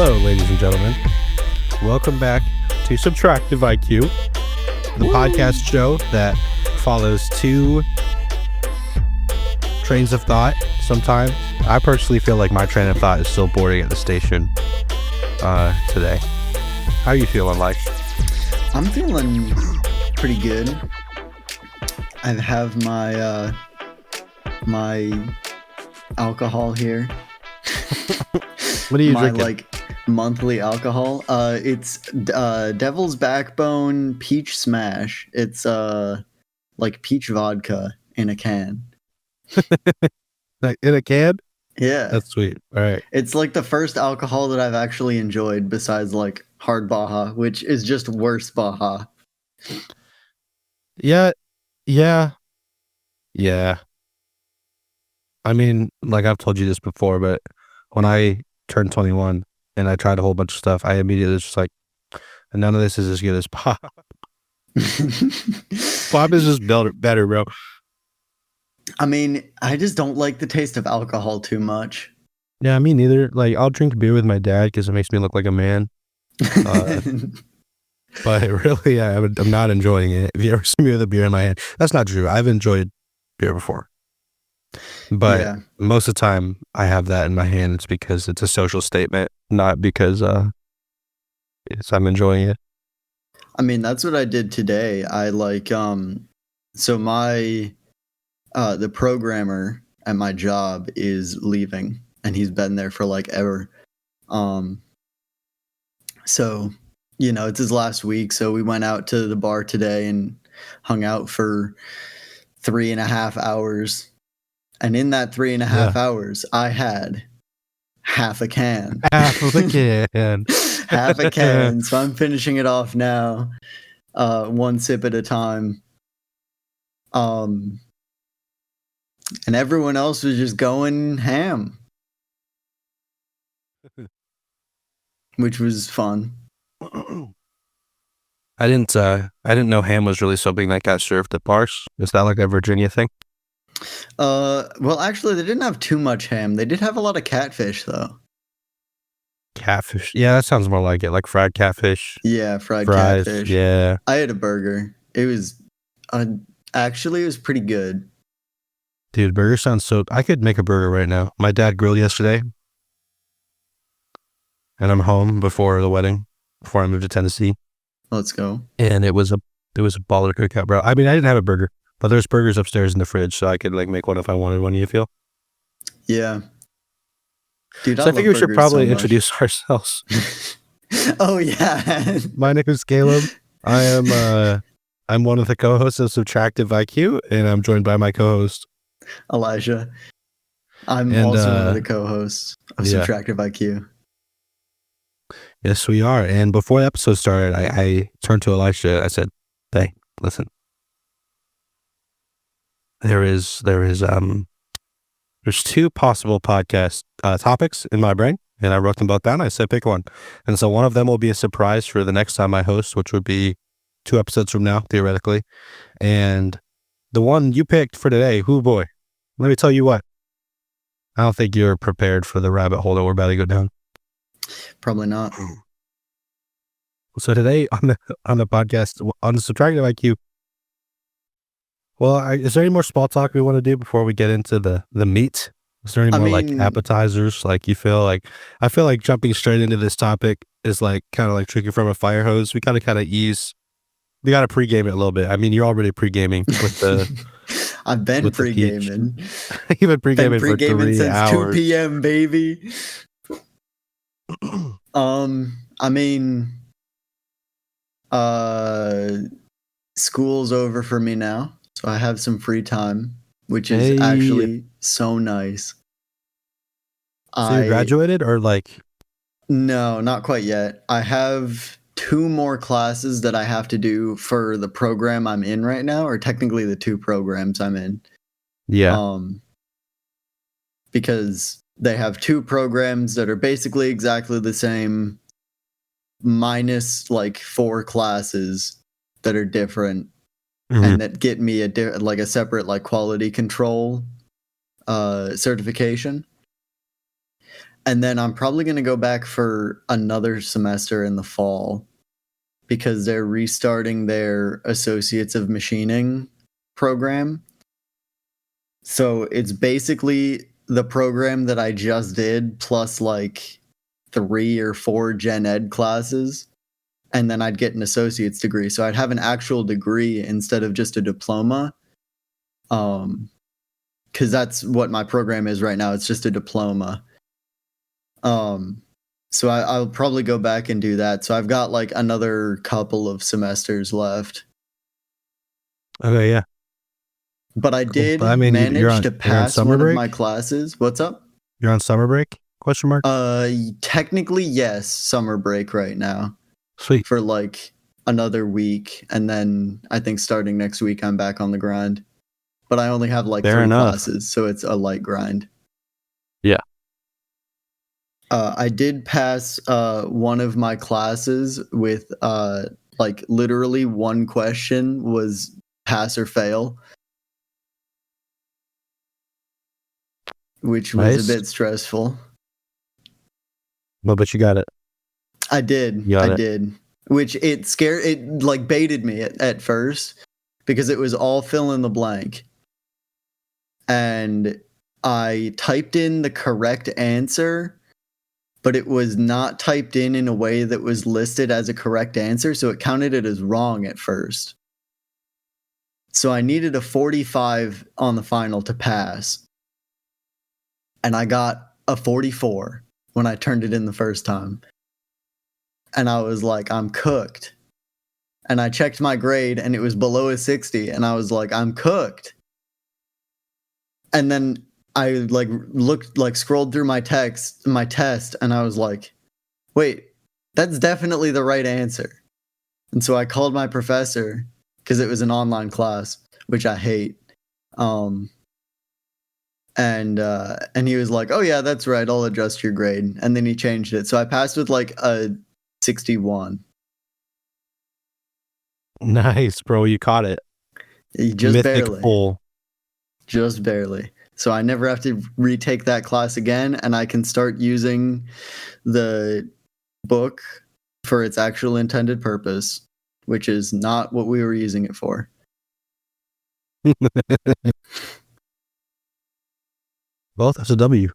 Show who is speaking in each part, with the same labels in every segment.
Speaker 1: Hello, ladies and gentlemen. Welcome back to Subtractive IQ, the podcast show that follows two trains of thought sometimes. I personally feel like my train of thought is still boarding at the station today. How are you feeling, like?
Speaker 2: I'm feeling pretty good. I have my my alcohol here.
Speaker 1: What are you
Speaker 2: my
Speaker 1: drinking?
Speaker 2: like monthly alcohol. It's Devil's Backbone Peach Smash. It's like peach vodka in a can.
Speaker 1: Like in a can?
Speaker 2: Yeah.
Speaker 1: That's sweet. All right.
Speaker 2: It's like the first alcohol that I've actually enjoyed besides like hard Baja, which is just worse Baja.
Speaker 1: Yeah. I mean, like I've told you this before, but when I turned 21 and I tried a whole bunch of stuff, I immediately was just like, none of this is as good as pop. Pop is just better, bro.
Speaker 2: I mean, I just don't like the taste of alcohol too much.
Speaker 1: Yeah, me neither. Like, I'll drink beer with my dad because it makes me look like a man. But really, I'm not enjoying it. If you ever see me with a beer in my hand, that's not true. I've enjoyed beer before. But most of the time I have that in my hand, it's because it's a social statement, not because I'm enjoying it.
Speaker 2: I mean, that's what I did today. I like so my the programmer at my job is leaving and he's been there for like ever. So, you know, it's his last week, so we went out to the bar today and hung out for 3.5 hours. And in that 3.5 hours, I had half a can.
Speaker 1: Half of a can.
Speaker 2: Half a can. So I'm finishing it off now, one sip at a time. And everyone else was just going ham, which was fun.
Speaker 1: I didn't know ham was really something that got served at bars. Is that like a Virginia thing?
Speaker 2: Well, actually, they didn't have too much ham. They did have a lot of catfish, though.
Speaker 1: Catfish. Yeah, that sounds more like it. Like fried catfish.
Speaker 2: Yeah, fries, catfish.
Speaker 1: Yeah.
Speaker 2: I had a burger. It was, actually, it was pretty good.
Speaker 1: Dude, burger sounds so... I could make a burger right now. My dad grilled yesterday. And I'm home before the wedding, before I moved to Tennessee.
Speaker 2: Let's go.
Speaker 1: And it was a baller cookout, bro. I mean, I didn't have a burger, but there's burgers upstairs in the fridge, so I could like make one if I wanted one. You feel?
Speaker 2: Yeah. Dude,
Speaker 1: so I think we should probably introduce ourselves.
Speaker 2: Oh yeah.
Speaker 1: My name is Caleb. I'm one of the co-hosts of Subtractive IQ, and I'm joined by my co-host
Speaker 2: Elijah. I'm also one of the co-hosts of Subtractive IQ.
Speaker 1: Yes, we are. And before the episode started, I turned to Elisha. I said, "Hey, listen. There's two possible podcast topics in my brain, and I wrote them both down. I said, pick one. And so one of them will be a surprise for the next time I host, which would be 2 episodes from now, theoretically. And the one you picked for today, hoo boy, let me tell you what. I don't think you're prepared for the rabbit hole that we're about to go down.
Speaker 2: Probably not.
Speaker 1: So today on the podcast, on the Subtractive IQ, well, is there any more small talk we want to do before we get into the meat? Is there any more like appetizers? Like I feel like jumping straight into this topic is like kind of like drinking from a fire hose. We got to ease. We got to pregame it a little bit. I mean, you're already pregaming with the.
Speaker 2: I've been pregaming.
Speaker 1: You've been pregaming for 3
Speaker 2: since
Speaker 1: hours.
Speaker 2: 2 p.m., baby. I mean, school's over for me now, so I have some free time, which is actually so nice.
Speaker 1: So you graduated or like?
Speaker 2: No, not quite yet. I have 2 more classes that I have to do for the program I'm in right now, or technically the 2 programs I'm in.
Speaker 1: Yeah.
Speaker 2: Because they have 2 programs that are basically exactly the same, minus like 4 classes that are different, and that get me a separate like quality control certification. And then I'm probably going to go back for another semester in the fall because they're restarting their Associates of Machining program. So it's basically the program that I just did plus like 3 or 4 gen ed classes. And then I'd get an associate's degree. So I'd have an actual degree instead of just a diploma. Because that's what my program is right now. It's just a diploma. So I'll probably go back and do that. So I've got like another couple of semesters left.
Speaker 1: Okay, yeah.
Speaker 2: But I did
Speaker 1: But, I mean,
Speaker 2: manage to pass one of my
Speaker 1: break?
Speaker 2: classes. What's up?
Speaker 1: You're on summer break? Question mark?
Speaker 2: Technically, yes, summer break right now
Speaker 1: Sweet.
Speaker 2: for like another week. And then I think starting next week, I'm back on the grind. But I only have like
Speaker 1: Fair
Speaker 2: 3
Speaker 1: enough.
Speaker 2: classes, so it's a light grind.
Speaker 1: Yeah.
Speaker 2: I did pass one of my classes with like literally one question was pass or fail, which was
Speaker 1: Nice.
Speaker 2: a bit stressful.
Speaker 1: Well, but you got it.
Speaker 2: I did.
Speaker 1: You got
Speaker 2: I
Speaker 1: it.
Speaker 2: did. Which it like baited me at first because it was all fill in the blank. And I typed in the correct answer, but it was not typed in a way that was listed as a correct answer, so it counted it as wrong at first. So I needed a 45 on the final to pass. And I got a 44 when I turned it in the first time. And I was like, I'm cooked. And I checked my grade and it was below a 60. And I was like, I'm cooked. And then I like scrolled through my test, and I was like, wait, that's definitely the right answer. And so I called my professor because it was an online class, which I hate. And he was like, oh yeah, that's right, I'll adjust your grade. And then he changed it. So I passed with like a 61.
Speaker 1: Nice, bro. You caught it.
Speaker 2: Just
Speaker 1: Mythic
Speaker 2: barely.
Speaker 1: full.
Speaker 2: Just barely. So I never have to retake that class again, and I can start using the book for its actual intended purpose, which is not what we were using it for.
Speaker 1: Well, that's a W.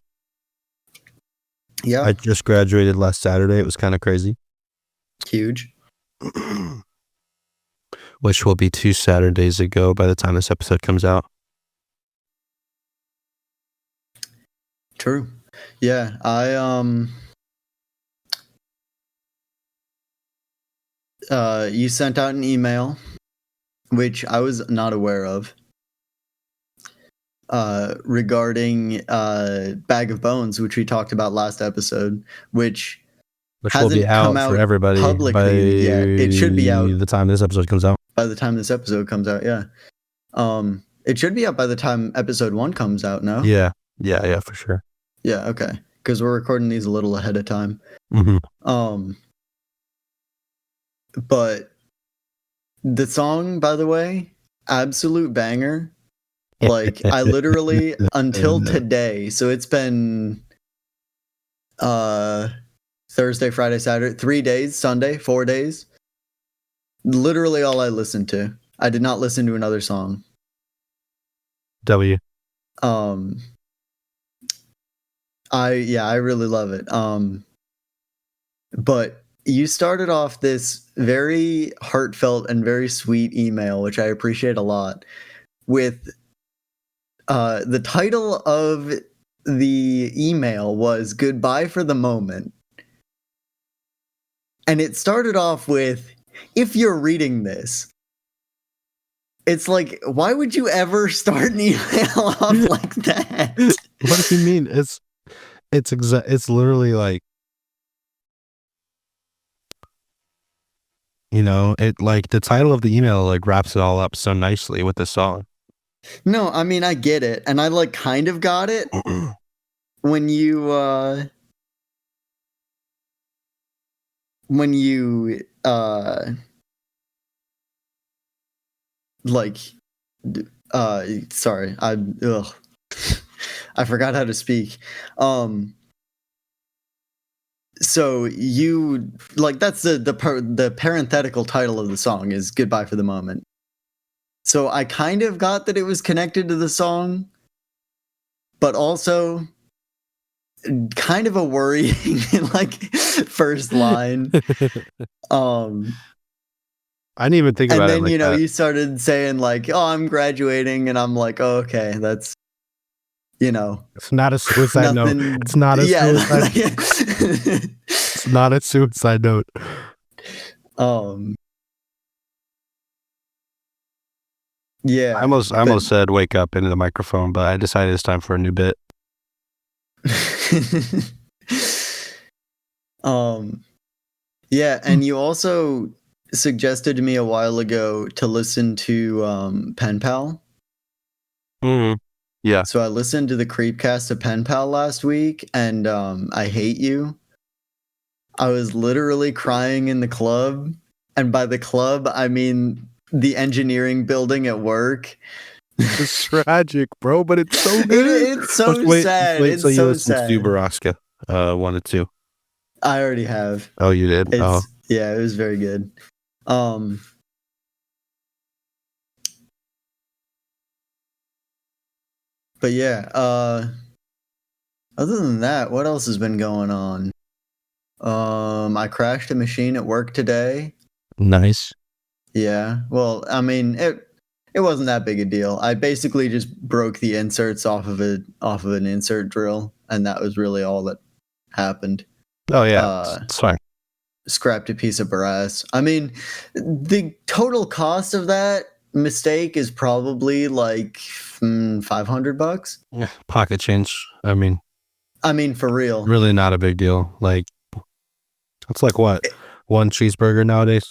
Speaker 2: Yeah.
Speaker 1: I just graduated last Saturday. It was kind of crazy.
Speaker 2: Huge.
Speaker 1: Which will be 2 Saturdays ago by the time this episode comes out.
Speaker 2: True. Yeah, you sent out an email, which I was not aware of, regarding Bag of Bones, which we talked about last episode, which
Speaker 1: will be
Speaker 2: come
Speaker 1: out for
Speaker 2: out
Speaker 1: everybody by
Speaker 2: publicly yet. It should be out
Speaker 1: the time this episode comes out.
Speaker 2: by the time this episode comes out, yeah. It should be out by the time episode 1 comes out, no?
Speaker 1: Yeah, for sure.
Speaker 2: Yeah, okay. Because we're recording these a little ahead of time.
Speaker 1: Mm-hmm.
Speaker 2: But the song, by the way, absolute banger. Like, I literally, until today, so it's been Thursday, Friday, Saturday, 3 days, Sunday, 4 days. Literally all I listened to. I did not listen to another song.
Speaker 1: W.
Speaker 2: I really love it. But you started off this very heartfelt and very sweet email, which I appreciate a lot, with the title of the email was Goodbye for the Moment. And it started off with, if you're reading this. It's like, why would you ever start an email off like that?
Speaker 1: What do you mean? It's literally like, you know, it like the title of the email like wraps it all up so nicely with the song.
Speaker 2: No, I mean, I get it. And I like kind of got it when you like sorry, I forgot how to speak. So you like that's the parenthetical title of the song is "Goodbye for the Moment." So I kind of got that it was connected to the song, but also kind of a worrying like first line.
Speaker 1: I didn't even think
Speaker 2: And
Speaker 1: about it
Speaker 2: then
Speaker 1: like that.
Speaker 2: you started saying like, "Oh, I'm graduating," and I'm like, oh, "Okay, that's
Speaker 1: It's not a suicide note.
Speaker 2: nothing."
Speaker 1: It's not a
Speaker 2: Yeah.
Speaker 1: suicide. It's not a suicide note.
Speaker 2: um.
Speaker 1: I
Speaker 2: Yeah,
Speaker 1: almost said wake up into the microphone, but I decided it's time for a new bit.
Speaker 2: um. Yeah, and you also suggested to me a while ago to listen to Pen Pal.
Speaker 1: Mm-hmm. Yeah.
Speaker 2: So I listened to the Creepcast of Pen Pal last week, and I Hate You. I was literally crying in the club, and by the club I mean the engineering building at work.
Speaker 1: It's tragic, bro, but it's so good.
Speaker 2: It's so
Speaker 1: Wait,
Speaker 2: sad.
Speaker 1: wait, so
Speaker 2: It's
Speaker 1: you
Speaker 2: so
Speaker 1: listened to
Speaker 2: sad.
Speaker 1: Baraska 1 and 2.
Speaker 2: I already have.
Speaker 1: Oh, you did? Oh.
Speaker 2: Yeah, it was very good. Um but yeah, other than that, what else has been going on? I crashed a machine at work today.
Speaker 1: Nice.
Speaker 2: Yeah. Well, I mean, it wasn't that big a deal. I basically just broke the inserts off of an insert drill, and that was really all that happened.
Speaker 1: Oh, yeah.
Speaker 2: Uh
Speaker 1: It's fine.
Speaker 2: Scrapped a piece of brass. I mean, the total cost of that mistake is probably like $500.
Speaker 1: Yeah, pocket change. I mean,
Speaker 2: I mean, for real.
Speaker 1: really not a big deal. Like, it's like what? One cheeseburger nowadays?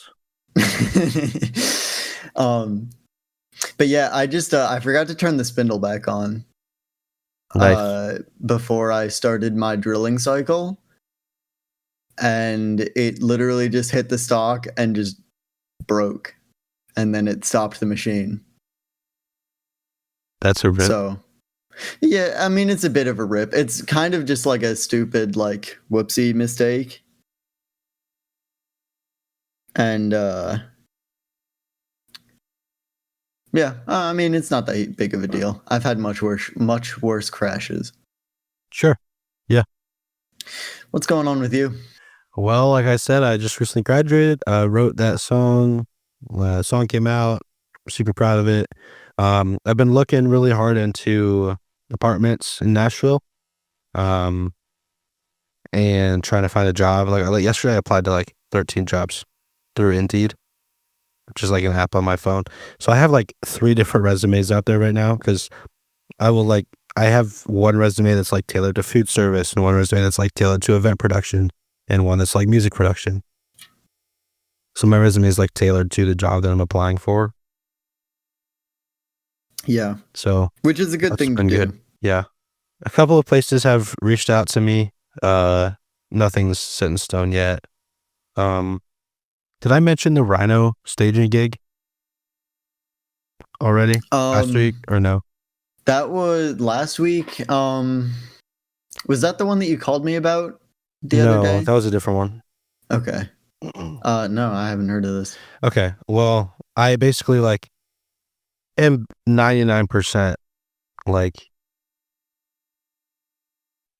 Speaker 2: um, but yeah, I forgot to turn the spindle back on
Speaker 1: Nice.
Speaker 2: before I started my drilling cycle, and it literally just hit the stock and just broke, and then it stopped the machine.
Speaker 1: That's a rip.
Speaker 2: So yeah, I mean, it's a bit of a rip. It's kind of just like a stupid, like, whoopsie mistake. And, yeah, I mean, it's not that big of a deal. I've had much worse crashes.
Speaker 1: Sure. Yeah.
Speaker 2: What's going on with you?
Speaker 1: Well, like I said, I just recently graduated. I wrote that song. The song came out. I'm super proud of it. I've been looking really hard into apartments in Nashville. Um, and trying to find a job. Like yesterday, I applied to like 13 jobs through Indeed, which is like an app on my phone. So I have like 3 different resumes out there right now because I have one resume that's like tailored to food service and one resume that's like tailored to event production and one that's like music production. So my resume is like tailored to the job that I'm applying for.
Speaker 2: Yeah.
Speaker 1: So
Speaker 2: Which is a good
Speaker 1: that's
Speaker 2: thing to
Speaker 1: been
Speaker 2: do.
Speaker 1: good. Yeah. A couple of places have reached out to me. Nothing's set in stone yet. Did I mention the Rhino staging gig already last week or no?
Speaker 2: That was last week. Was that the one that you called me about the other
Speaker 1: No,
Speaker 2: day?
Speaker 1: that was a different one.
Speaker 2: Okay. No, I haven't heard of this.
Speaker 1: Okay. Well, I basically like am 99% like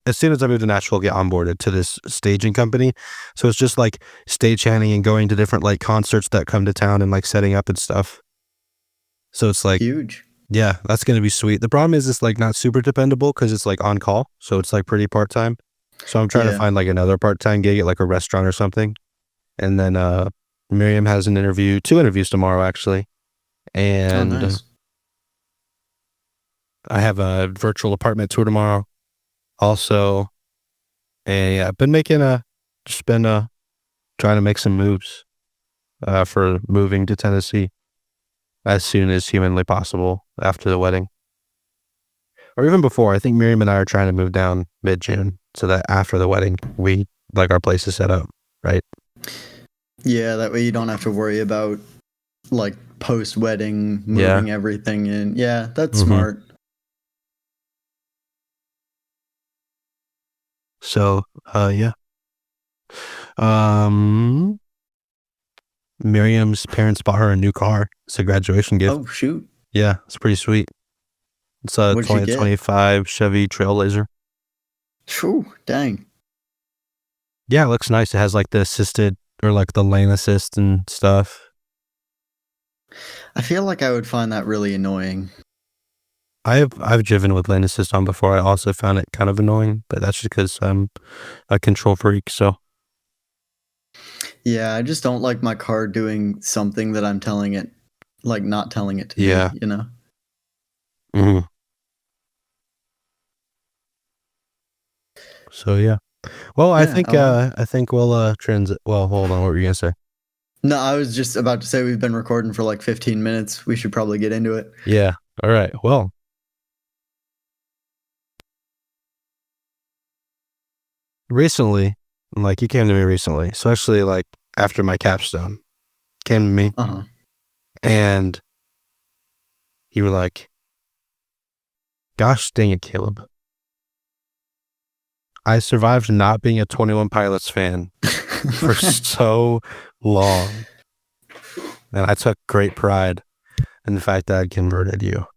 Speaker 1: as soon as I moved to Nashville, get onboarded to this staging company. So it's just like stagehanding and going to different like concerts that come to town and like setting up and stuff. So it's like,
Speaker 2: Huge.
Speaker 1: yeah, that's going to be sweet. The problem is it's like not super dependable because it's like on call. So it's like pretty part-time. So I'm trying to
Speaker 2: Yeah.
Speaker 1: find like another part-time gig at like a restaurant or something. And then Miriam has 2 interviews tomorrow actually.
Speaker 2: Oh,
Speaker 1: And
Speaker 2: nice.
Speaker 1: I have a virtual apartment tour tomorrow also. And yeah, I've been trying to make some moves for moving to Tennessee as soon as humanly possible after the wedding. Or even before. I think Miriam and I are trying to move down mid-June so that after the wedding, we like our place is set up, right?
Speaker 2: Yeah, that way you don't have to worry about like post-wedding
Speaker 1: Yeah.
Speaker 2: moving everything in. Yeah, that's
Speaker 1: Mhm.
Speaker 2: smart.
Speaker 1: So, yeah. Miriam's parents bought her a new car. It's a graduation gift.
Speaker 2: Oh, shoot.
Speaker 1: Yeah, it's pretty sweet. It's a
Speaker 2: What'd she get?
Speaker 1: 2025 Chevy Trailblazer.
Speaker 2: Phew, dang.
Speaker 1: Yeah, it looks nice. It has like the assisted or like the lane assist and stuff.
Speaker 2: I feel like I would find that really annoying.
Speaker 1: I've driven with lane assist on before. I also found it kind of annoying, but that's just because I'm a control freak. So
Speaker 2: Yeah, I just don't like my car doing something that I'm telling it, like not telling it to
Speaker 1: yeah.
Speaker 2: do, you know?
Speaker 1: Mhm. So yeah. Well, I
Speaker 2: Yeah,
Speaker 1: think we'll transit. Well, hold on. What were you gonna say?
Speaker 2: no, I was just about to say we've been recording for like 15 minutes. We should probably get into it.
Speaker 1: Yeah. All right. Well, recently, like you came to me recently, so actually, like after my capstone, came to me
Speaker 2: Uh-huh.
Speaker 1: and you were like, "Gosh dang it, Caleb! I survived not being a 21 Pilots fan for so long, and I took great pride in the fact that I'd converted you."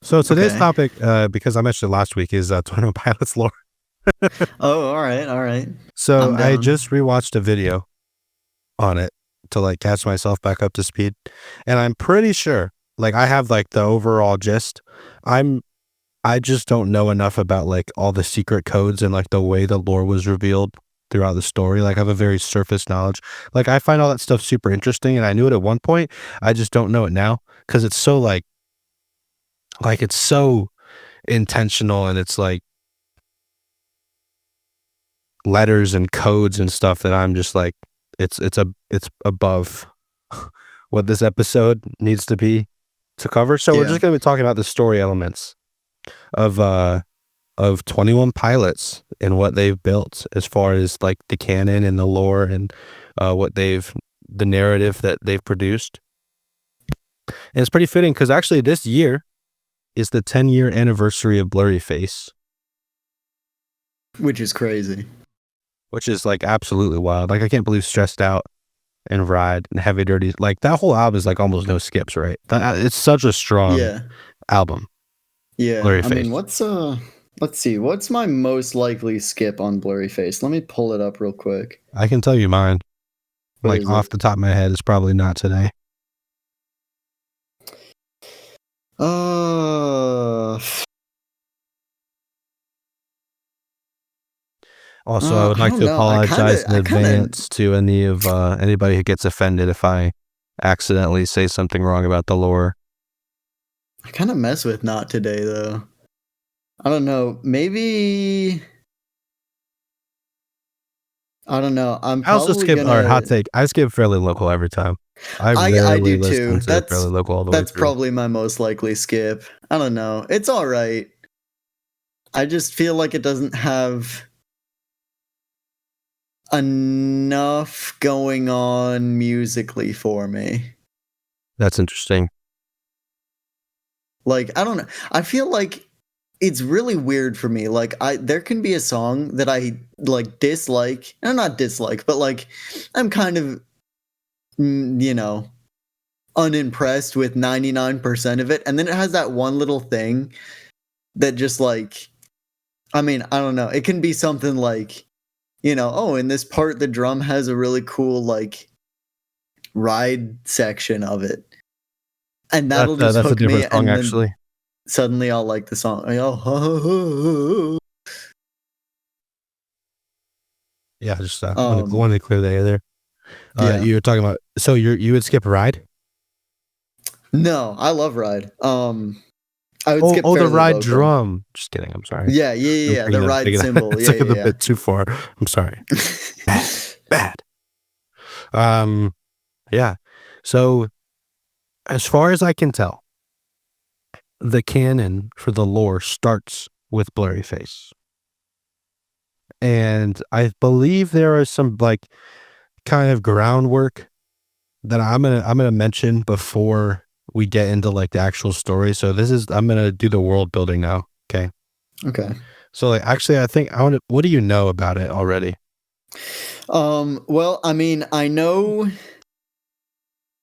Speaker 1: So today's
Speaker 2: Okay.
Speaker 1: topic, because I mentioned it last week, is 21 Pilots lore.
Speaker 2: Oh, all right, all right.
Speaker 1: So
Speaker 2: I'm
Speaker 1: I
Speaker 2: down.
Speaker 1: just rewatched a video on it to like catch myself back up to speed, and I'm pretty sure, like I have like the overall gist. I just don't know enough about like all the secret codes and like the way the lore was revealed throughout the story. Like I have a very surface knowledge. Like I find all that stuff super interesting, and I knew it at one point. I just don't know it now because it's so like it's so intentional, and it's like letters and codes and stuff that I'm just like it's above what this episode needs to be to cover. So we're
Speaker 2: Yeah.
Speaker 1: just going to be talking about the story elements of 21 Pilots and what they've built as far as like the canon and the lore and the narrative that they've produced. And it's pretty fitting because actually this year is the 10-year anniversary of Blurry Face,
Speaker 2: Which is crazy.
Speaker 1: which is like absolutely wild. Like I can't believe Stressed Out and Ride and Heavy Dirty, like that whole album is like almost no skips, right? It's such a strong
Speaker 2: Yeah.
Speaker 1: album.
Speaker 2: Yeah.
Speaker 1: Blurry
Speaker 2: I mean,
Speaker 1: Face.
Speaker 2: let's see. What's my most likely skip on Blurry Face? Let me pull it up real quick.
Speaker 1: I can tell you mine.
Speaker 2: What
Speaker 1: Like
Speaker 2: is
Speaker 1: off
Speaker 2: it?
Speaker 1: the top of my head, it's probably Not Today.
Speaker 2: Uh,
Speaker 1: Also, I would
Speaker 2: I
Speaker 1: like
Speaker 2: don't
Speaker 1: to
Speaker 2: know.
Speaker 1: apologize in advance to anybody who gets offended if I accidentally say something wrong about the lore.
Speaker 2: I kind of mess with Not Today though. I don't know. Maybe I don't know. I'm
Speaker 1: I also
Speaker 2: probably
Speaker 1: skip, or hot
Speaker 2: gonna.
Speaker 1: take, I skip Fairly Local every time. I
Speaker 2: I
Speaker 1: rarely
Speaker 2: do too.
Speaker 1: listen to Fairly Local all the way
Speaker 2: That's
Speaker 1: through.
Speaker 2: probably my most likely skip. I don't know. It's all right. I just feel like it doesn't have enough going on musically for me.
Speaker 1: That's interesting.
Speaker 2: Like, I don't know. I feel like it's really weird for me. Like there can be a song that I like dislike, and not dislike, but like I'm kind of you know, unimpressed with 99% of it, and then it has that one little thing that just like I mean, I don't know. It can be something like, oh, in this part the drum has a really cool like ride section of it. And that'll just
Speaker 1: That's a
Speaker 2: hook me,
Speaker 1: different song,
Speaker 2: and then
Speaker 1: actually.
Speaker 2: suddenly I'll like the song. Oh,
Speaker 1: Yeah, just wanted to clear the air there.
Speaker 2: yeah.
Speaker 1: You were talking about, so you would skip Ride?
Speaker 2: No, I love Ride. I would skip
Speaker 1: The
Speaker 2: Fairly
Speaker 1: Ride
Speaker 2: Local.
Speaker 1: drum. Just kidding. I'm sorry.
Speaker 2: Yeah, yeah, yeah,
Speaker 1: I'm
Speaker 2: yeah. The Ride
Speaker 1: taking
Speaker 2: symbol. Yeah,
Speaker 1: took it a
Speaker 2: yeah,
Speaker 1: bit too far. I'm sorry.
Speaker 2: yeah.
Speaker 1: Bad. Yeah. So as far as I can tell, the canon for the lore starts with Blurry Face. And I believe there are some like kind of groundwork that I'm gonna mention before we get into like the actual story. So I'm gonna do the world building now. Okay.
Speaker 2: Okay.
Speaker 1: So like actually I think I want to, what do you know about it already?
Speaker 2: Well, I mean, I know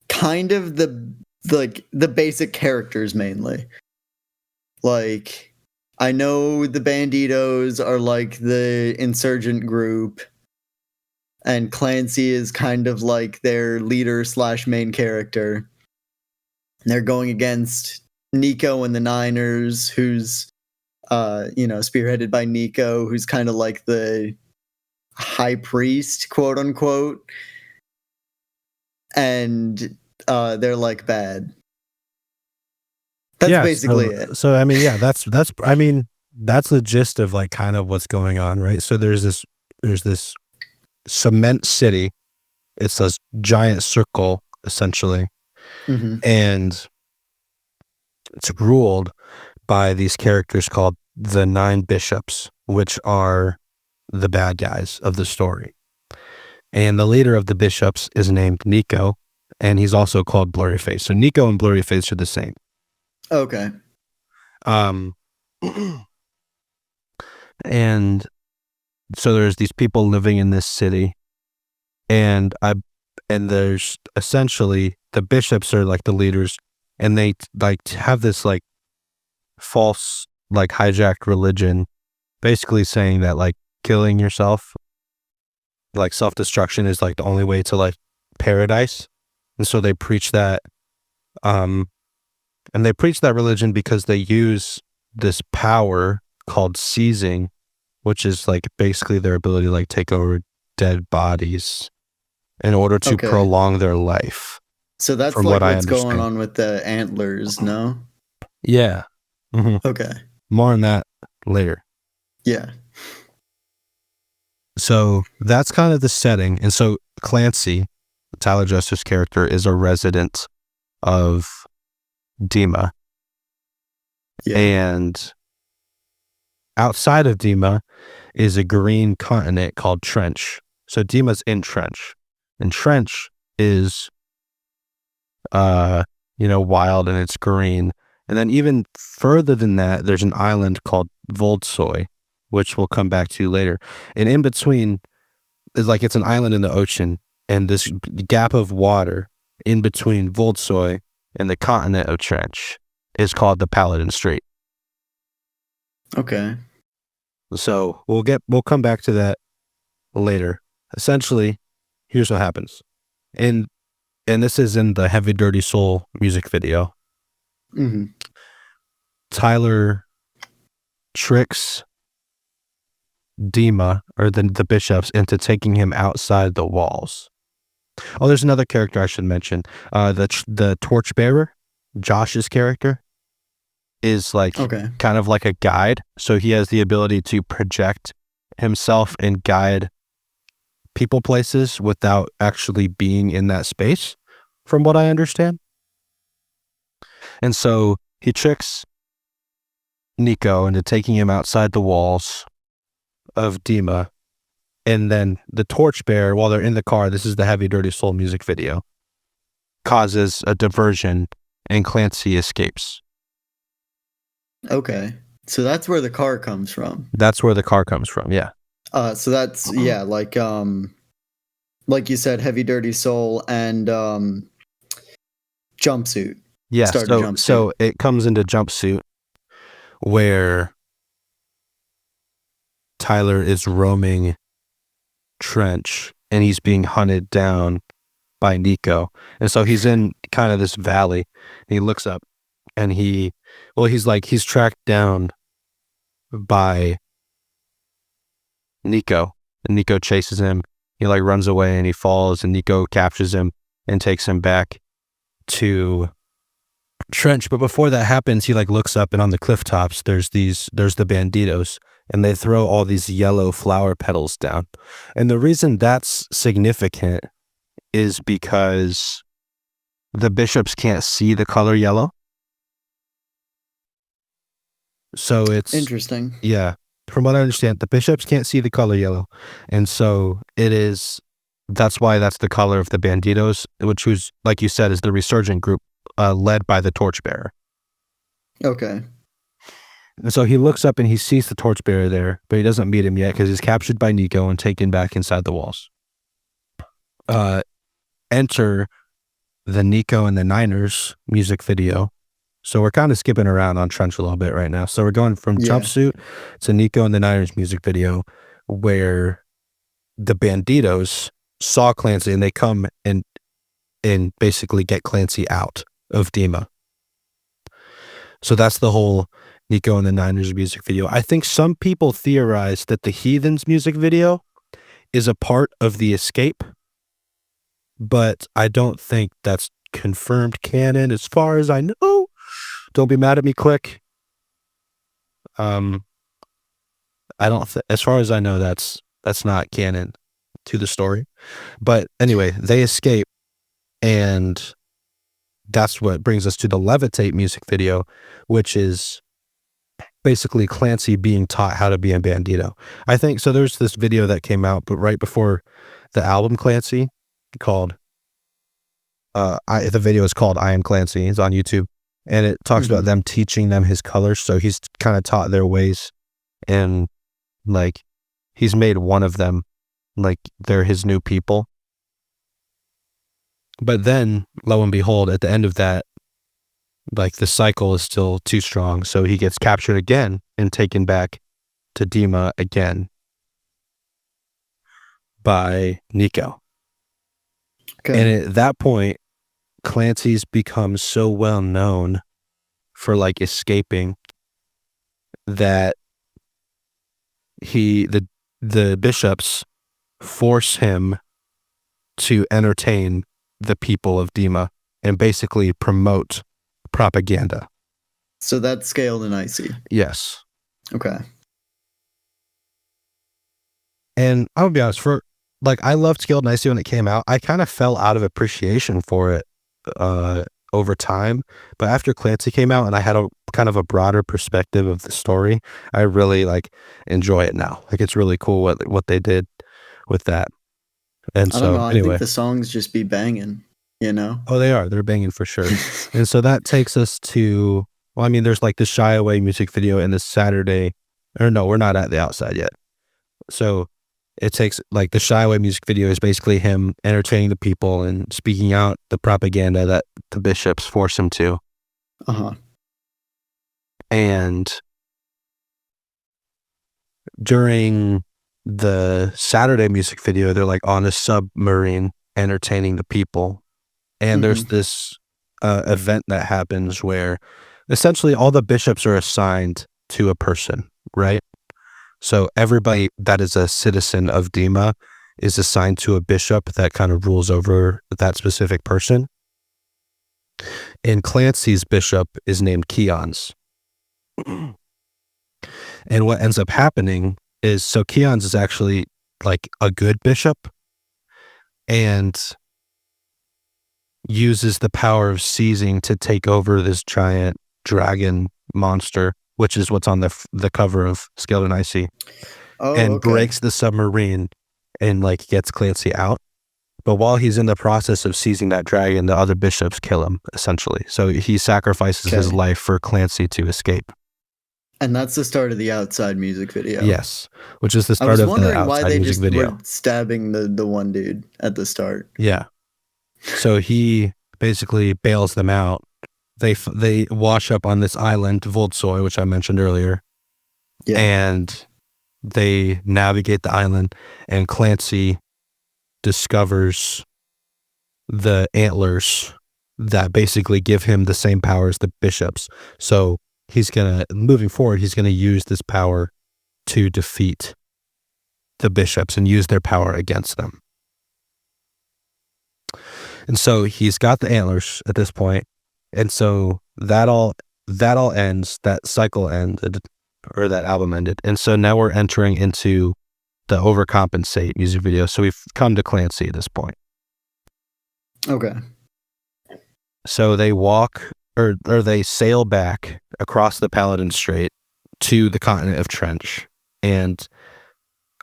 Speaker 2: kind of the basic characters mainly. Like, I know the Banditos are like the insurgent group, and Clancy is kind of like their leader slash main character. And they're going against Nico and the Niners, who's spearheaded by Nico, who's kind of like the high priest, quote unquote. And they're like bad. That's
Speaker 1: Yeah,
Speaker 2: basically it.
Speaker 1: so I mean, yeah, that's I mean, that's the gist of like kind of what's going on, right? So there's this cement city. It's a giant circle essentially,
Speaker 2: Hmm.
Speaker 1: and it's ruled by these characters called the Nine Bishops, which are the bad guys of the story. And the leader of the bishops is named Nico, and he's also called Blurryface. So Nico and Blurryface are the same.
Speaker 2: Okay.
Speaker 1: Um, and so there's these people living in this city, and there's essentially the bishops are like the leaders, and they like have this like false like hijacked religion, basically saying that like killing yourself, like self-destruction, is like the only way to like paradise. And so they preach that, um and they preach that religion because they use this power called seizing, which is like basically their ability to like take over dead bodies in order to
Speaker 2: Okay.
Speaker 1: prolong their life.
Speaker 2: So that's
Speaker 1: From
Speaker 2: like
Speaker 1: what I
Speaker 2: what's going
Speaker 1: understand.
Speaker 2: on with the antlers, no?
Speaker 1: Yeah. Mhm.
Speaker 2: Okay.
Speaker 1: More on that later.
Speaker 2: Yeah.
Speaker 1: So that's kind of the setting. And so Clancy, Tyler Jester's character, is a resident of Dima.
Speaker 2: Yeah.
Speaker 1: And outside of Dima is a green continent called Trench. So Dima's in Trench. And Trench is wild and it's green. And then even further than that, there's an island called Voldsoy, which we'll come back to later. And in between is like it's an island in the ocean, and this gap of water in between Voldsoy and the continent of Trench is called the Paladin Strait.
Speaker 2: Okay.
Speaker 1: So we'll come back to that later. Essentially, here's what happens. And this is in the Heavy Dirty Soul music video.
Speaker 2: Hmm.
Speaker 1: Tyler tricks Dima, or the bishops, into taking him outside the walls. Oh, there's another character I should mention. The torchbearer, Josh's character, is like
Speaker 2: Okay.
Speaker 1: kind of like a guide. So he has the ability to project himself and guide people places without actually being in that space, from what I understand. And so he tricks Nico into taking him outside the walls of Dima. And then the torchbearer, while they're in the car, this is the Heavy Dirty Soul music video, causes a diversion and Clancy escapes.
Speaker 2: Okay. So that's where the car comes from.
Speaker 1: That's where the car comes from, yeah.
Speaker 2: So that's like you said, Heavy Dirty Soul and Jumpsuit.
Speaker 1: Yeah,
Speaker 2: Started
Speaker 1: so
Speaker 2: Jumpsuit.
Speaker 1: it comes into Jumpsuit, where Tyler is roaming Trench and he's being hunted down by Nico. And so he's in kind of this valley, and he looks up and he's tracked down by Nico, and Nico chases him. He like runs away and he falls, and Nico captures him and takes him back to Trench. But before that happens, he like looks up, and on the cliff tops there's the Banditos, and they throw all these yellow flower petals down. And the reason that's significant is because the bishops can't see the color yellow. So it's
Speaker 2: Interesting.
Speaker 1: Yeah. From what I understand, the bishops can't see the color yellow. And so that's why that's the color of the Banditos, which was, like you said, is the resurgent group led by the torchbearer.
Speaker 2: Okay.
Speaker 1: And so he looks up and he sees the torchbearer there, but he doesn't meet him yet because he's captured by Nico and taken back inside the walls. Enter the Nico and the Niners music video. So we're kind of skipping around on Trench a little bit right now. So we're going from Jumpsuit to Nico and the Niners music video, where the Banditos saw Clancy and they come and basically get Clancy out of Dima. So that's the whole Nico and the Niners music video. I think some people theorize that the Heathens music video is a part of the escape, but I don't think that's confirmed canon as far as I know. Don't be mad at me, Click. I don't as far as I know, that's not canon to the story. But anyway, they escape, and that's what brings us to the Levitate music video, which is basically Clancy being taught how to be a bandito. I think so. There's this video that came out, but right before the album Clancy, called the video is called I Am Clancy. It's on YouTube, and it talks about them teaching them his colors. So he's kind of taught their ways, and like he's made one of them like they're his new people. But then, lo and behold, at the end of that, like the cycle is still too strong. So he gets captured again and taken back to Dima again by Nico. Okay. And at that point, Clancy's become so well known for like escaping that the bishops force him to entertain the people of Dima and basically promote propaganda.
Speaker 2: So that's scaled and icy.
Speaker 1: Yes.
Speaker 2: Okay.
Speaker 1: And I'll be honest, I loved Scaled and Icy when it came out. I kind of fell out of appreciation for it over time. But after Clancy came out and I had a kind of a broader perspective of the story, I really enjoy it now. Like it's really cool what they did with that. And
Speaker 2: I don't know. I think the songs just be banging, you know?
Speaker 1: Oh, they are. They're banging for sure. And so that takes us to, well, I mean, there's like the Shy Away music video and the Saturday, or no, we're not at the outside yet. So it takes like the Shy Away music video is basically him entertaining the people and speaking out the propaganda that the bishops force him to. And during the Saturday music video, they're like on a submarine entertaining the people. And there's this event that happens where essentially all the bishops are assigned to a person, right? So everybody that is a citizen of Dima is assigned to a bishop that kind of rules over that specific person. And Clancy's bishop is named Keon's. And what ends up happening is, so Keon's is actually like a good bishop and uses the power of seizing to take over this giant dragon monster, which is what's on the cover of Scaled and Icy, breaks the submarine and like gets Clancy out. But while he's in the process of seizing that dragon, the other bishops kill him, essentially. So he sacrifices his life for Clancy to escape.
Speaker 2: And that's the start of the Outside music video.
Speaker 1: Yes, which is the start of the Outside music video. I was wondering why they just were
Speaker 2: stabbing the one dude at the start.
Speaker 1: Yeah. So he basically bails them out. They wash up on this island, Voldsoy, which I mentioned earlier. Yeah. And they navigate the island, and Clancy discovers the antlers that basically give him the same power as the bishops. So moving forward, he's gonna use this power to defeat the bishops and use their power against them. And so he's got the antlers at this point. And so that all ends, that cycle ended, or that album ended. And so now we're entering into the Overcompensate music video. So we've come to Clancy at this point.
Speaker 2: Okay.
Speaker 1: So they walk or they sail back across the Paladin Strait to the continent of Trench. And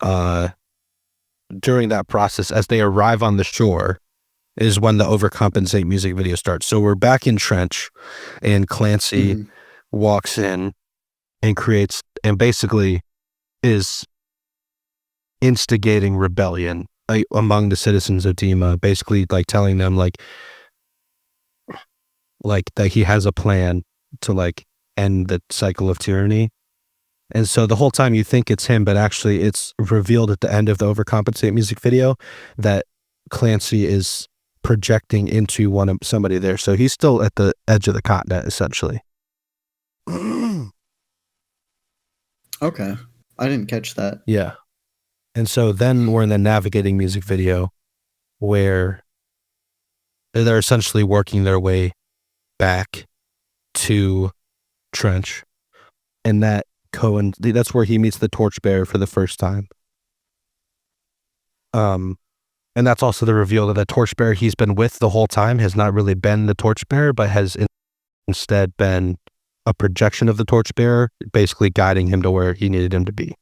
Speaker 1: during that process, as they arrive on the shore, is when the Overcompensate music video starts. So we're back in Trench, and Clancy walks in, and basically is instigating rebellion among the citizens of Dima, basically like telling them like that he has a plan to like end the cycle of tyranny. And so the whole time you think it's him, but actually it's revealed at the end of the Overcompensate music video that Clancy is projecting into somebody there. So he's still at the edge of the continent, essentially.
Speaker 2: Okay. I didn't catch that.
Speaker 1: Yeah. And so then we're in the navigating music video where they're essentially working their way back to Trench. And that's where he meets the Torchbearer for the first time. And that's also the reveal that the Torchbearer he's been with the whole time has not really been the Torchbearer, but has instead been a projection of the Torchbearer, basically guiding him to where he needed him to be.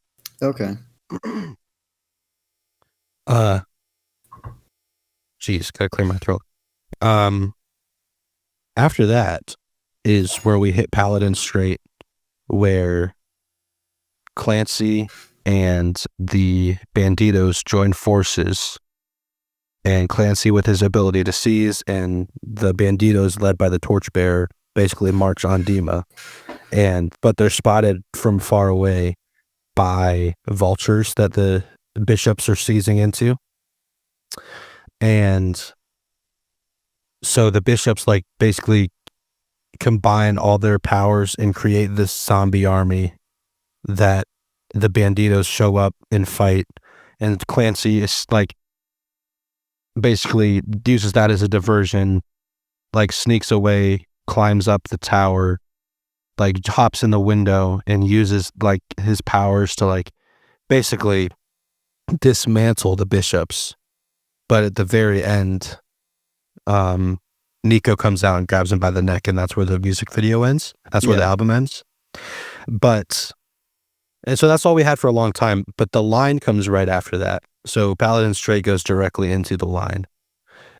Speaker 2: Okay.
Speaker 1: Geez, gotta clear my throat. After that is where we hit Paladin Strait, where Clancy and the Banditos join forces, and Clancy with his ability to seize, and the Banditos led by the Torchbearer basically march on Dima, but they're spotted from far away by vultures that the bishops are seizing into. And so the bishops like basically combine all their powers and create this zombie army that the Banditos show up and fight. And Clancy is like basically uses that as a diversion, like sneaks away, climbs up the tower, like hops in the window and uses like his powers to like basically dismantle the bishops. But at the very end, Nico comes out and grabs him by the neck, and that's where the music video ends. That's where the album ends. And so that's all we had for a long time, but the line comes right after that. So Paladin Strait goes directly into the line.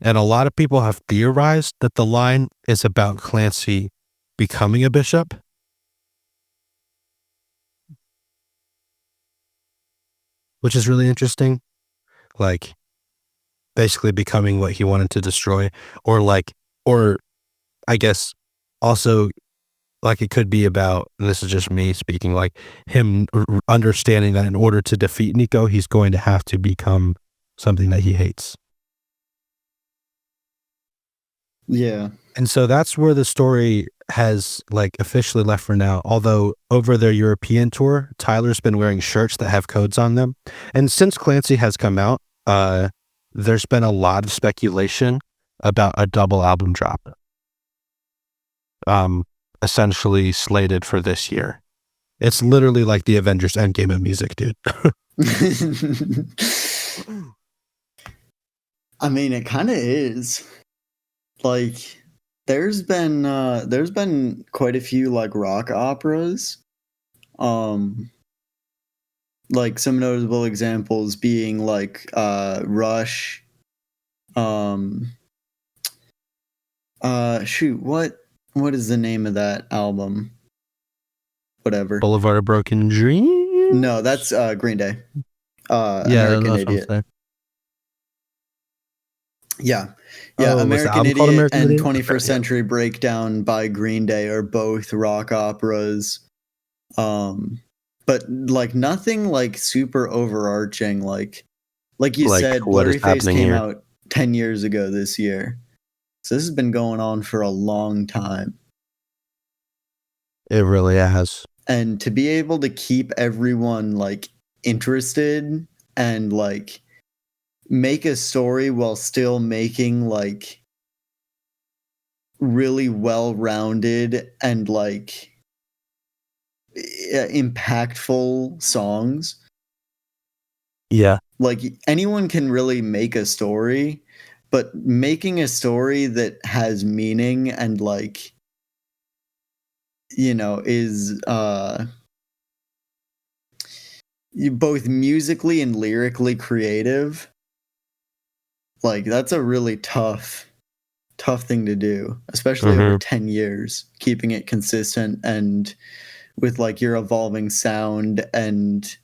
Speaker 1: And a lot of people have theorized that the line is about Clancy becoming a bishop. Which is really interesting. Like, basically becoming what he wanted to destroy. Or I guess also, like, it could be about, and this is just me speaking, like him understanding that in order to defeat Nico, he's going to have to become something that he hates.
Speaker 2: Yeah.
Speaker 1: And so that's where the story has like officially left for now. Although over their European tour, Tyler's been wearing shirts that have codes on them. And since Clancy has come out, there's been a lot of speculation about a double album drop. Essentially slated for this year. It's literally like the Avengers Endgame of music, dude.
Speaker 2: I mean, it kind of is. Like, there's been quite a few like rock operas. Like some notable examples being like Rush. Shoot, what is the name of that album? Whatever.
Speaker 1: Boulevard of Broken Dreams?
Speaker 2: No, that's Green Day.
Speaker 1: American
Speaker 2: Idiot. Yeah.
Speaker 1: Oh,
Speaker 2: American Idiot
Speaker 1: American
Speaker 2: and
Speaker 1: Idiot?
Speaker 2: 21st Century Breakdown by Green Day are both rock operas. But like nothing like super overarching. Like you said, Blurryface came out 10 years ago this year. So this has been going on for a long time.
Speaker 1: It really has.
Speaker 2: And to be able to keep everyone like interested and like make a story while still making like really well-rounded and like impactful songs.
Speaker 1: Yeah.
Speaker 2: Like anyone can really make a story, but making a story that has meaning and like, you know, is both musically and lyrically creative. Like that's a really tough thing to do, especially over 10 years, keeping it consistent and with like your evolving sound and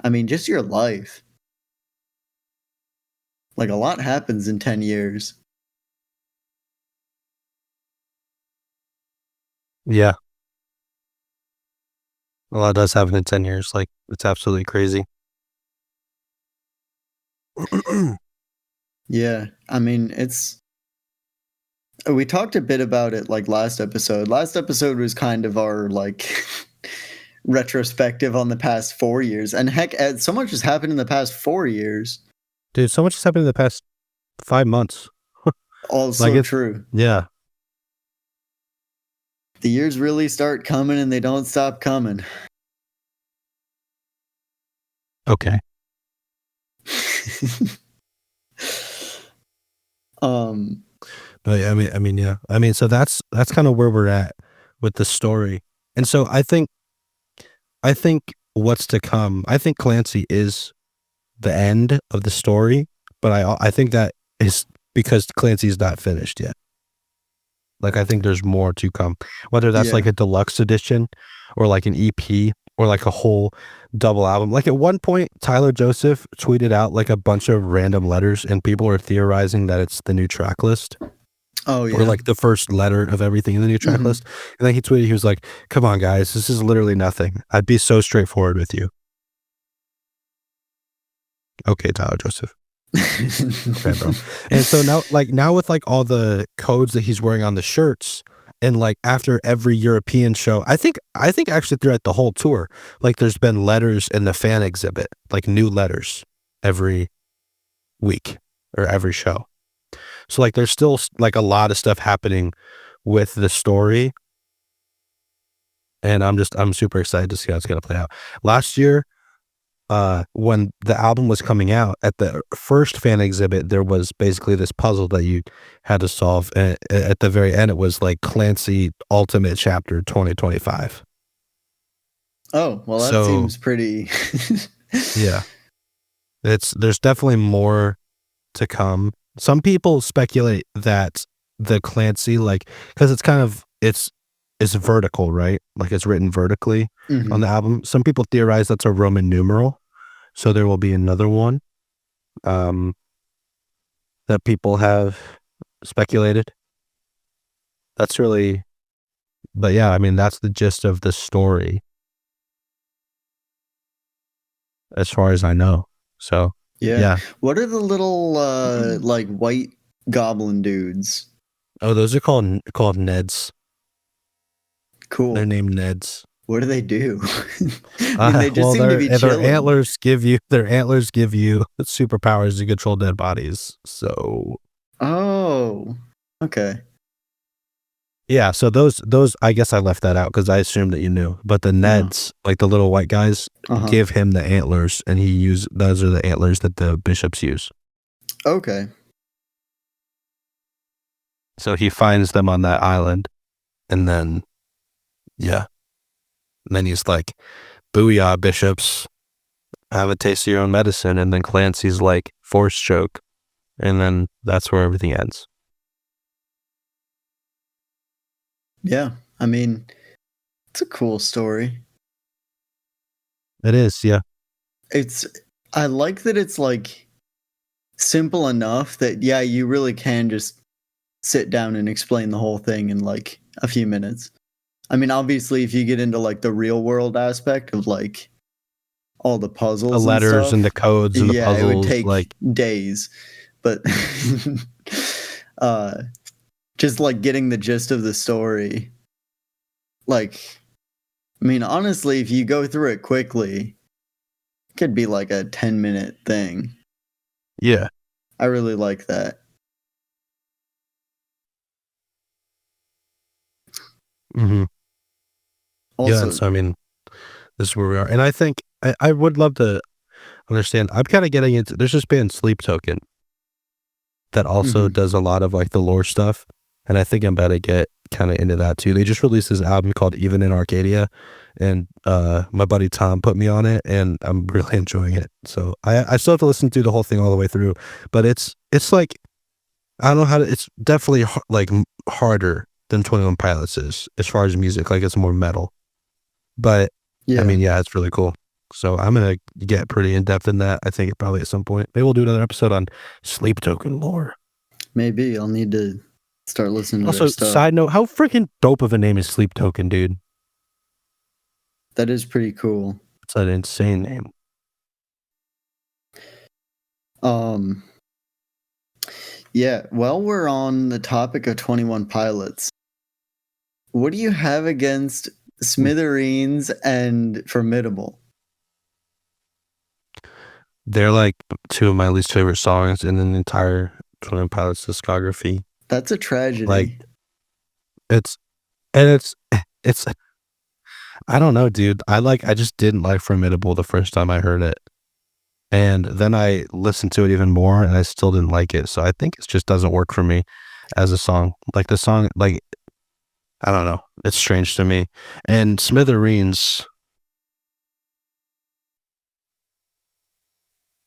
Speaker 2: I mean just your life. Like a lot happens in 10 years.
Speaker 1: Yeah. A lot does happen in 10 years. Like, it's absolutely crazy.
Speaker 2: Yeah. I mean, we talked a bit about it like last episode. Last episode was kind of our like retrospective on the past 4 years. And heck, Ed, so much has happened in the past 4 years.
Speaker 1: Dude, so much has happened in the past 5 months.
Speaker 2: Also
Speaker 1: Like,
Speaker 2: true.
Speaker 1: yeah.
Speaker 2: The years really start coming and they don't stop coming.
Speaker 1: Okay. But I mean, yeah. I mean, so that's kind of where we're at with the story. And so I think what's to come, I think Clancy is the end of the story, but I think that is because Clancy's not finished yet. Like, I think there's more to come, whether that's like a deluxe edition or like an EP or like a whole double album. Like, at one point, Tyler Joseph tweeted out like a bunch of random letters and people are theorizing that it's the new track list.
Speaker 2: Oh, yeah.
Speaker 1: Or like the first letter of everything in the new track list. And then he tweeted, he was like, come on, guys, this is literally nothing. I'd be so straightforward with you. Okay, Tyler Joseph. Okay, bro. And so now with like all the codes that he's wearing on the shirts, and like after every European show, I think actually throughout the whole tour, like there's been letters in the fan exhibit, like new letters every week or every show. So like there's still like a lot of stuff happening with the story. And I'm super excited to see how it's going to play out. Last year, when the album was coming out, at the first fan exhibit, there was basically this puzzle that you had to solve. And at the very end, it was like Clancy Ultimate Chapter 2025.
Speaker 2: Oh, well, that seems pretty.
Speaker 1: Yeah. There's definitely more to come. Some people speculate that the Clancy, like, because it's vertical, right? Like, it's written vertically on the album. Some people theorize that's a Roman numeral, so there will be another one that people have speculated. That's really, but yeah, I mean, that's the gist of the story, as far as I know. So yeah.
Speaker 2: What are the little like white goblin dudes?
Speaker 1: Oh, those are called Neds.
Speaker 2: Cool.
Speaker 1: They're named Neds.
Speaker 2: What do they do? I mean, they just seem to be chilling.
Speaker 1: Their antlers give you superpowers to control dead bodies. So.
Speaker 2: Oh, okay.
Speaker 1: Yeah, so those I guess I left that out because I assumed that you knew. But the Neds, like the little white guys, give him the antlers, and those are the antlers that the bishops use.
Speaker 2: Okay.
Speaker 1: So he finds them on that island, and then, yeah. And then he's like, booyah, bishops, have a taste of your own medicine. And then Clancy's like, force choke. And then that's where everything ends.
Speaker 2: Yeah, I mean, it's a cool story.
Speaker 1: It is, yeah.
Speaker 2: I like that it's like simple enough that, yeah, you really can just sit down and explain the whole thing in like a few minutes. I mean, obviously, if you get into like the real world aspect of like all the puzzles,
Speaker 1: the letters and the codes and the puzzles,
Speaker 2: it would take like days. But just like getting the gist of the story, like, I mean, honestly, if you go through it quickly, it could be like a 10-minute thing.
Speaker 1: Yeah,
Speaker 2: I really like that.
Speaker 1: Also, yeah, so I mean, this is where we are, and I think I would love to understand. I'm kind of getting into. There's this band Sleep Token that also does a lot of like the lore stuff, and I think I'm about to get kind of into that too. They just released this album called Even in Arcadia, and my buddy Tom put me on it, and I'm really enjoying it. So I still have to listen to the whole thing all the way through, but it's like, I don't know how to. It's definitely like harder than 21 Pilots is as far as music. Like, it's more metal. But I
Speaker 2: Yeah,
Speaker 1: mean, yeah, it's really cool. So I'm gonna get pretty in depth in that. I think probably at some point. Maybe we'll do another episode on sleep token lore.
Speaker 2: maybe I'll need to start listening to their
Speaker 1: Also,
Speaker 2: stuff.
Speaker 1: side note, how freaking dope of a name is Sleep Token, dude?
Speaker 2: That is pretty cool.
Speaker 1: It's an insane name.
Speaker 2: Um, yeah, while we're on the topic of 21 Pilots, what do you have against Smithereens and Formidable?
Speaker 1: They're like two of my least favorite songs in the entire 21 Pilots discography.
Speaker 2: That's a
Speaker 1: Like
Speaker 2: tragedy.
Speaker 1: it's it's I don't know, dude. I just didn't like Formidable the first time I heard it. And then I listened to it even more and I still didn't like it. So I think it just doesn't work for me as a song. Like the song, like, I don't know. It's strange to me. And Smithereens,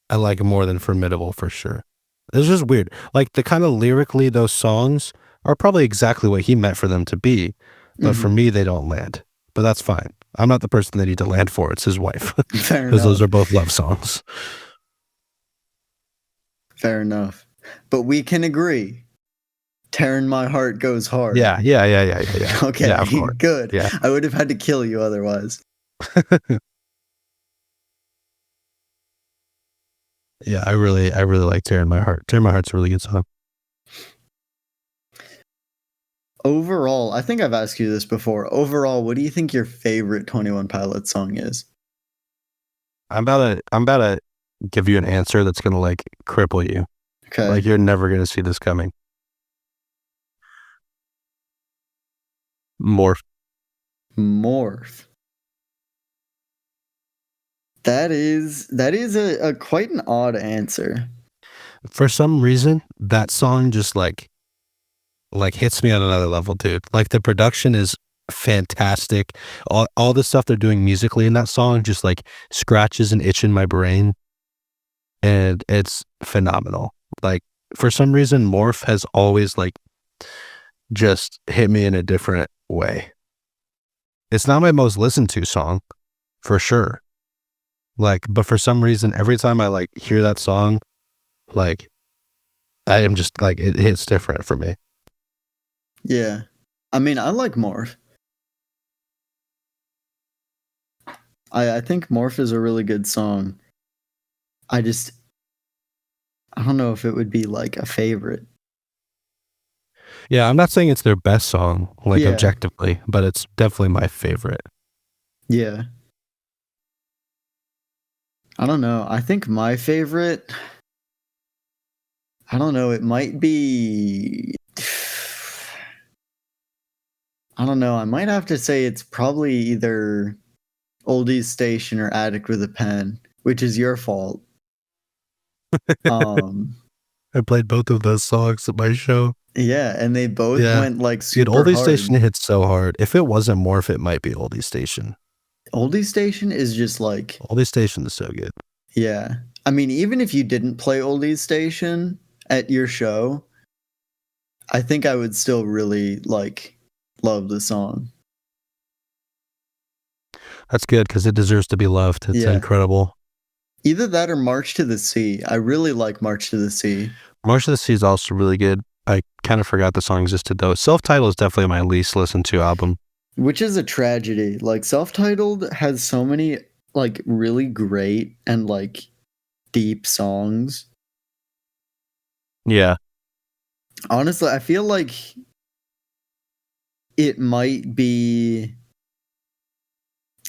Speaker 1: I like more than Formidable for sure. It's just weird. Like the kind of lyrically, those songs are probably exactly what he meant for them to be. But for
Speaker 2: Mhm.
Speaker 1: me, they don't land. But that's fine. I'm not the person that he to land for. It's his wife.
Speaker 2: Fair
Speaker 1: Because those
Speaker 2: enough.
Speaker 1: are both love songs.
Speaker 2: Fair enough. But we can agree. Tearing My Heart Goes Hard.
Speaker 1: Yeah.
Speaker 2: Okay,
Speaker 1: Yeah, of course.
Speaker 2: good.
Speaker 1: Yeah.
Speaker 2: I would have had to kill you otherwise.
Speaker 1: Yeah, I really like Tearing My Heart. Tearing My Heart's a really good song.
Speaker 2: Overall, I think I've asked you this before. Overall, what do you think your favorite 21 Pilots song is?
Speaker 1: I'm about to give you an answer that's gonna like cripple you.
Speaker 2: Okay.
Speaker 1: Like you're never gonna see this coming. Morph.
Speaker 2: Morph. That is a quite an odd answer.
Speaker 1: For some reason, that song just like hits me on another level, dude. Like the production is fantastic. All the stuff they're doing musically in that song just like scratches an itch in my brain. And it's phenomenal. Like for some reason, Morph has always like just hit me in a different way. It's not my most listened to song, for sure. Like, but for some reason, every time I like hear that song, like I am just like it hits different for me.
Speaker 2: Yeah. I mean, I like Morph. I think Morph is a really good song. I don't know if it would be like a favorite.
Speaker 1: Yeah, I'm not saying it's their best song, like
Speaker 2: Yeah.
Speaker 1: objectively, but it's definitely my favorite.
Speaker 2: Yeah. I don't know. I think my favorite, I don't know, it might be I don't know. I might have to say it's probably either Oldies Station or Addict with a Pen, which is your fault. Um
Speaker 1: I played both of those songs at my show.
Speaker 2: yeah, and they both
Speaker 1: Yeah.
Speaker 2: went like
Speaker 1: Dude,
Speaker 2: super
Speaker 1: Oldie
Speaker 2: hard.
Speaker 1: Station hits so hard. If it wasn't Morph, it might be Oldie Station.
Speaker 2: Oldie Station is just like
Speaker 1: Oldie Station is so good.
Speaker 2: yeah. I mean, even if you didn't play Oldies Station at your show, I think I would still really like love the song.
Speaker 1: That's good because it deserves to be loved. It's
Speaker 2: Yeah.
Speaker 1: incredible.
Speaker 2: Either that or March to the Sea. I really like March to the Sea.
Speaker 1: March of the Sea is also really good. I kind of forgot the song existed though. Self-Titled is definitely my least listened to album.
Speaker 2: Which is a tragedy. Like self-titled has so many like really great and like deep songs.
Speaker 1: Yeah.
Speaker 2: Honestly, I feel like it might be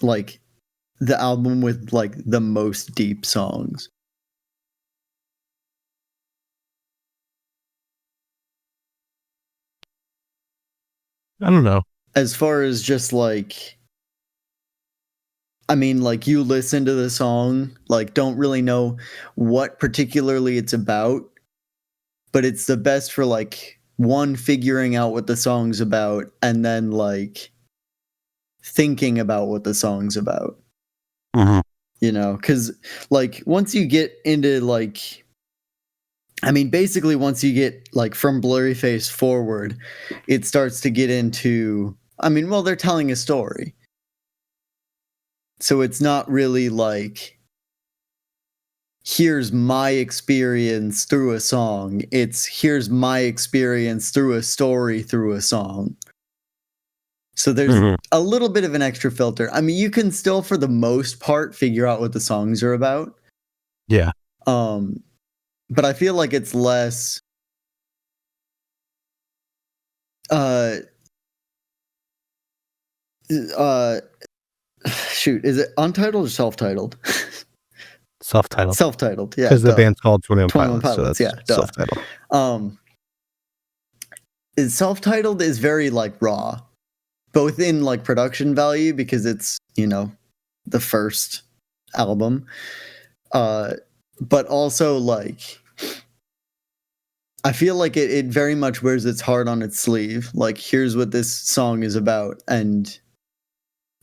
Speaker 2: like the album with like the most deep songs.
Speaker 1: I don't know.
Speaker 2: As far as just like I mean, like you listen to the song, like don't really know what particularly it's about, but it's the best for like one figuring out what the song's about and then like thinking about what the song's about.
Speaker 1: Mm-hmm.
Speaker 2: You know, cuz like once you get into like I mean basically once you get like from Blurry Face forward, it starts to get into I mean, well they're telling a story. So it's not really like, here's my experience through a song. It's here's my experience through a story through a song. So there's a little bit of an extra filter. I mean, you can still, for the most part, figure out what the songs are about.
Speaker 1: Yeah.
Speaker 2: But I feel like it's less. Shoot, is it untitled or self-titled?
Speaker 1: Self-titled.
Speaker 2: Self-titled, yeah.
Speaker 1: Because the band's called 21
Speaker 2: 21
Speaker 1: Pilots, so
Speaker 2: Pilots,
Speaker 1: that's
Speaker 2: yeah,
Speaker 1: self-titled.
Speaker 2: Self-titled is very like raw, both in like production value because it's, you know, the first album, but also like I feel like it very much wears its heart on its sleeve. Like, here's what this song is about, and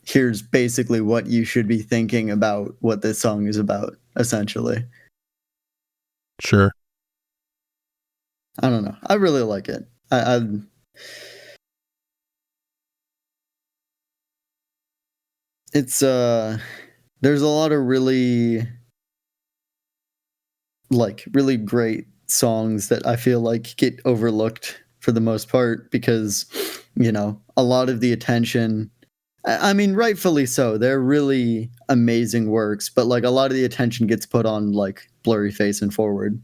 Speaker 2: here's basically what you should be thinking about what this song is about, essentially.
Speaker 1: Sure.
Speaker 2: I don't know. I really like it. It's there's a lot of really great songs that I feel like get overlooked for the most part because, you know, a lot of the attention, I mean, rightfully so, they're really amazing works, but like a lot of the attention gets put on like Blurry Face and Forward,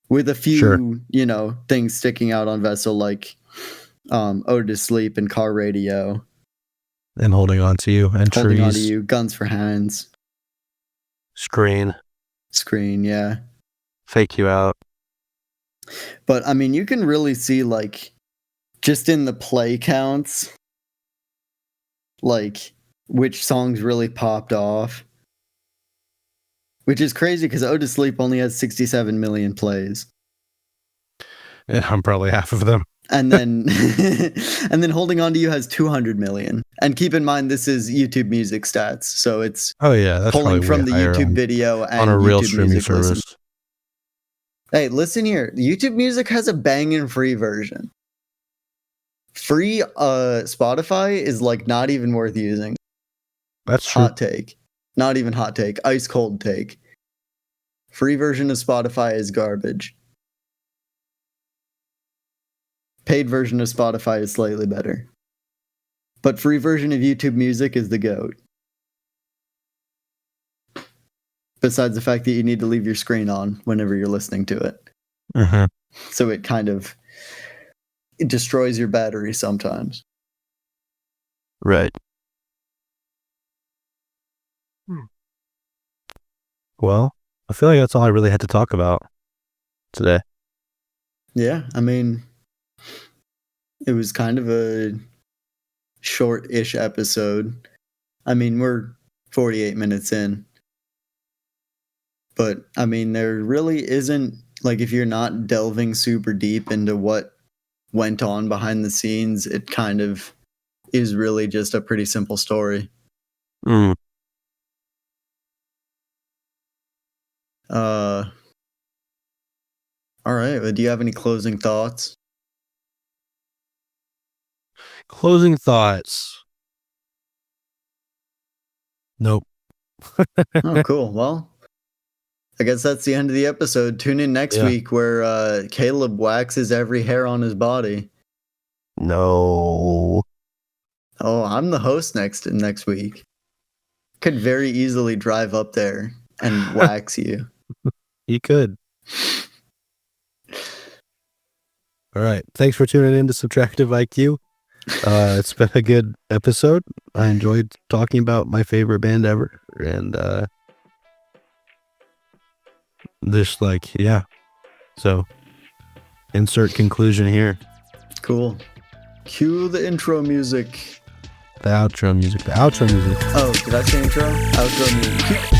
Speaker 2: with a few, you know, things sticking out on Vessel, like Ode to Sleep and Car Radio.
Speaker 1: And Holding On to You and
Speaker 2: Holding
Speaker 1: Trees.
Speaker 2: On to You, Guns for Hands.
Speaker 1: Screen,
Speaker 2: yeah.
Speaker 1: Fake You Out.
Speaker 2: But I mean, you can really see, like, just in the play counts, like, which songs really popped off. Which is crazy because Ode to Sleep only has 67 million plays.
Speaker 1: Yeah, I'm probably half of them.
Speaker 2: And then and then Holding On to You has 200 million. And keep in mind, this is YouTube Music stats, so it's
Speaker 1: that's
Speaker 2: pulling from the YouTube video and
Speaker 1: on a real
Speaker 2: YouTube
Speaker 1: streaming
Speaker 2: Music
Speaker 1: service.
Speaker 2: listen. Hey, listen here. YouTube Music has a banging free version. Free Spotify is like not even worth using.
Speaker 1: That's true.
Speaker 2: Hot take. Not even hot take. Ice cold take. Free version of Spotify is garbage. Paid version of Spotify is slightly better. But free version of YouTube Music is the GOAT. Besides the fact that you need to leave your screen on whenever you're listening to it. So it kind of destroys your battery sometimes.
Speaker 1: Right. Well, I feel like that's all I really had to talk about today.
Speaker 2: Yeah, I mean, it was kind of a short-ish episode. I mean, we're 48 minutes in. But, I mean, there really isn't, like, if you're not delving super deep into what went on behind the scenes, it kind of is really just a pretty simple story. All right, do you have any closing thoughts?
Speaker 1: Closing thoughts. Nope.
Speaker 2: Oh, cool. Well, I guess that's the end of the episode. Tune in next week where Caleb waxes every hair on his body.
Speaker 1: No.
Speaker 2: Oh, I'm the host next week. Could very easily drive up there and wax you.
Speaker 1: You could. All right. Thanks for tuning in to Subtractive IQ. It's been a good episode. I enjoyed talking about my favorite band ever. And just like, yeah. So, insert conclusion here.
Speaker 2: Cool. Cue the intro music.
Speaker 1: The outro music.
Speaker 2: Oh, did I say intro? Outro music.